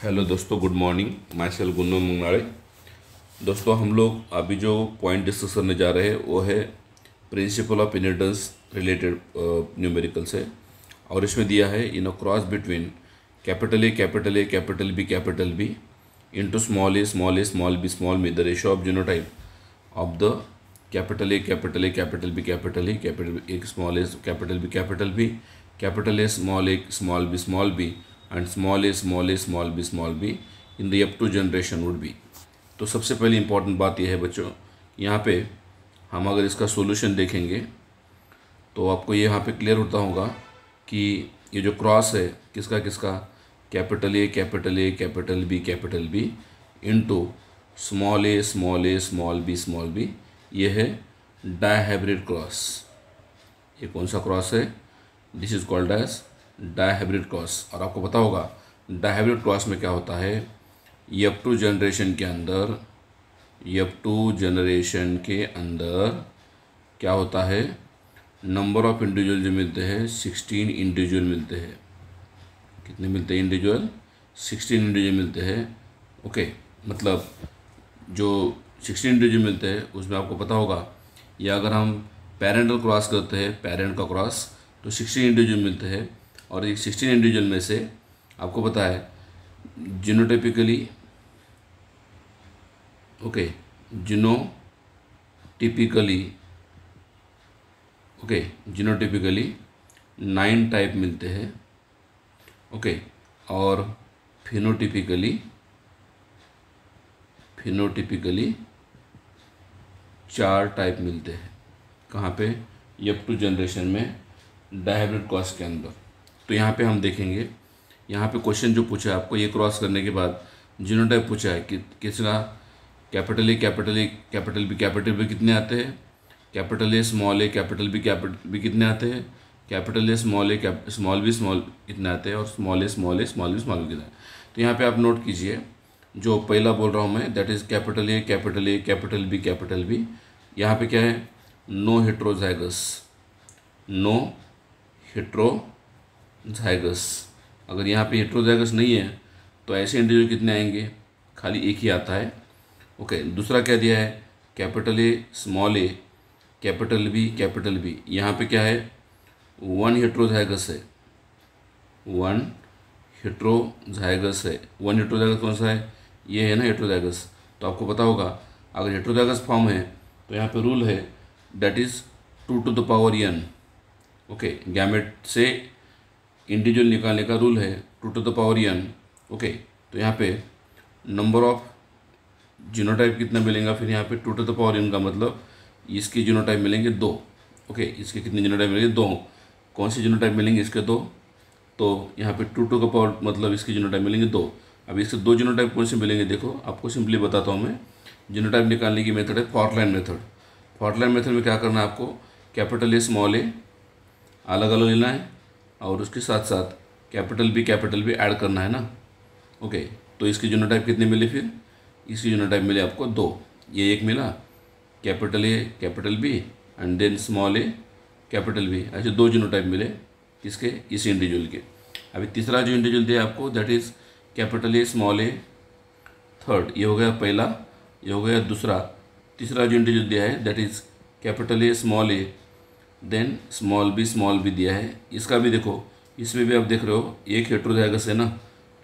Hello दोस्तों, good morning. My self Gunnu Mungnade. दोस्तों, हम लोग अभी जो पॉइंट डिस्कस करने जा रहे हैं वो है principle of inheritance related numericals है। और इसमें दिया है in a cross between capital A capital A capital B into small B small B the ratio of genotype of the capital A capital A capital B capital A capital B capital A small B and small B in the up to generation would be. तो सबसे पहले important बात यह है बच्चों, यहाँ पे हम अगर इसका सॉल्यूशन देखेंगे तो आपको ये यहाँ पे क्लियर होता होगा कि ये जो क्रॉस है किसका किसका, capital A capital B into small B, ये है डायहाइब्रिड क्रॉस। ये कौन सा क्रॉस है? This is called as dihybrid cross. और आपको पता होगा डायहाइब्रिड क्रॉस में क्या होता है, एफ टू जनरेशन के अंदर क्या होता है, नंबर ऑफ इंडिविजुअल जो मिलते हैं 16 इंडिविजुअल मिलते हैं। कितने मिलते हैं इंडिविजुअल? 16 इंडिविजुअल मिलते हैं। ओके, मतलब जो 16 इंडिविजुअल मिलते हैं उसमें आपको पता होगा, या अगर हम पेरेंटल क्रॉस करते हैं, पेरेंट का क्रॉस, तो 16 इंडिविजुअल मिलते हैं। और एक 16 इंडिविजुअल में से आपको पता है जीनोटाइपिकली, जीनोटाइपिकली 9 टाइप मिलते हैं। ओके, और फिनोटिपिकली 4 टाइप मिलते हैं। कहाँ पे? एफ टू जनरेशन में डायहाइब्रिड क्रॉस के अंदर। तो यहाँ पे हम देखेंगे, यहाँ पे क्वेश्चन जो पूछा है आपको, ये क्रॉस करने के बाद जीनोटाइप पूछा है कि किसका कैपिटल ए कैपिटल बी कितने आते हैं, कैपिटल ए कैपिटल बी कितने आते हैं, कैपिटल ए स्मॉल बी कितने आते हैं, और स्मॉल बी कितने। तो यहाँ पे आप नोट कीजिए, जो पहला बोल रहा हूँ मैं, that is capital A capital B. यहाँ पे क्या है? No heterozygous. अगर यहाँ पे हेट्रोजाइगस नहीं है तो ऐसे इंडिविजुअल कितने आएंगे? खाली एक ही आता है। ओके, दूसरा क्या दिया है? Capital A capital B. यहाँ पे क्या है? 1 हेट्रोजाइगस है। 1 हेट्रोजाइगस कौन सा है? ये है ना हेट्रोजाइगस। तो आपको पता होगा अगर हेट्रोजाइगस फॉर्म है तो यहाँ पे रूल है, that is 2 to the power n। Okay, gamete से इंडिविजुअल निकालने का रूल है 2 to the power n। Okay, तो यहाँ पे नंबर ऑफ जीनोटाइप कितना मिलेगा? फिर यहाँ पे 2 to the power n का मतलब इसके जीनोटाइप मिलेंगे 2। ओके, इसके कितने जीनोटाइप मिलेंगे? 2। कौन से जीनोटाइप मिलेंगे इसके? 2। तो यहाँ पे 2 to the power मतलब इसके जीनोटाइप मिलेंगे 2। अब इसके 2 जीनोटाइप कौन से मिलेंगे? देखो, आपको सिंपली बताता हूँ मैं। जीनोटाइप निकालने की मेथड है फॉर्टलाइन मेथड। फॉर्टलाइन मेथड में क्या करना है आपको, कैपिटल ए अलग अलग लेना है और उसके साथ साथ कैपिटल बी ऐड करना है ना। ओके, तो इसके जीनोटाइप कितने मिले? फिर इसकी जीनोटाइप मिले आपको 2। ये एक मिला capital A capital B and then small A capital B, ऐसे 2 जीनोटाइप मिले किसके? इस इंडिविजुअल के। अभी तीसरा जो इंडिविजुअल दिया आपको, that is capital A small A third. ये हो गया पहला, ये हो गया दूसरा। तीसरा जो इंडिविजुअल दिया है that is capital A then small B दिया है। इसका भी देखो, इसमें भी आप देख रहे हो एक हेट्रोजाइगस है ना,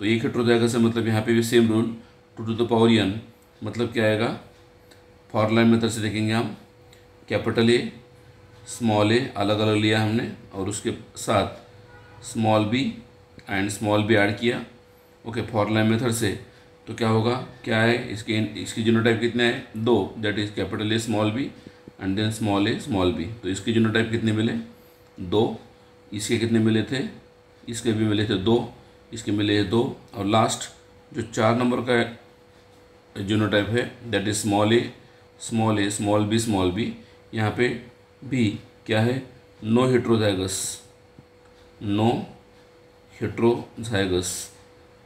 तो एक हेट्रोजाइगस है मतलब यहाँ पे भी same rule 2 to the power n। मतलब क्या आएगा? फॉर्मूला मेथड से देखेंगे हम, कैपिटल ए स्मॉल ए अलग अलग लिया हमने और उसके साथ स्मॉल बी ऐड किया। ओके, फॉर्मूला मेथड से तो क्या होगा, क्या है इसकी जीनोटाइप कितने हैं? 2, that is capital A small B and then small B. तो इसके जीनोटाइप कितने मिले? 2। इसके कितने मिले थे? इसके भी मिले थे 2, इसके मिले 2। और लास्ट जो 4 नंबर का जीनोटाइप है दैट इज स्मॉल बी। यहाँ पे भी क्या है? No heterozygous.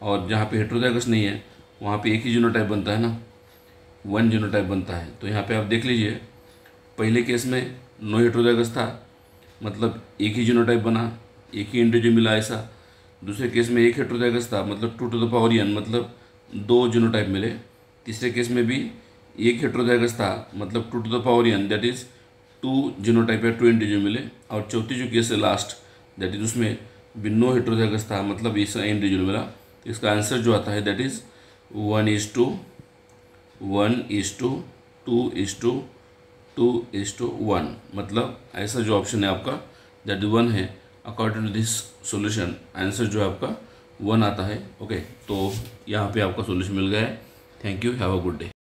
और जहाँ पे हेट्रोजाइगस नहीं है वहाँ पे एक ही जीनोटाइप बनता है ना, 1 जीनोटाइप बनता है। तो यहाँ पे आप देख लीजिए, पहले केस में नो हेट्रोजाइगस था, मतलब एक ही जीनोटाइप बना, एक ही इंडिविजुअल मिला ऐसा। दूसरे केस में एक हेटेरोजाइगस था, मतलब 2 टू द पावर n, मतलब 2 जीनोटाइप मिले। तीसरे केस में भी एक हेटेरोजाइगस था, मतलब 2 to the power n, that is 2 genotype या 2 इंडिविजुअल मिले। और चौथी जो केस है लास्ट, दैट इज उसमें भी नो हेटेरोजाइगस था, मतलब इसका इंडिविजुअल मिला। तो इसका आंसर जो आता है दैट इज़ 1:1:2:2:1, मतलब ऐसा जो ऑप्शन है आपका दैट 1 है। According to this solution answer जो है आपका 1 आता है। ओके, तो यहाँ पे आपका सॉल्यूशन मिल गया है। Thank you, have a good day.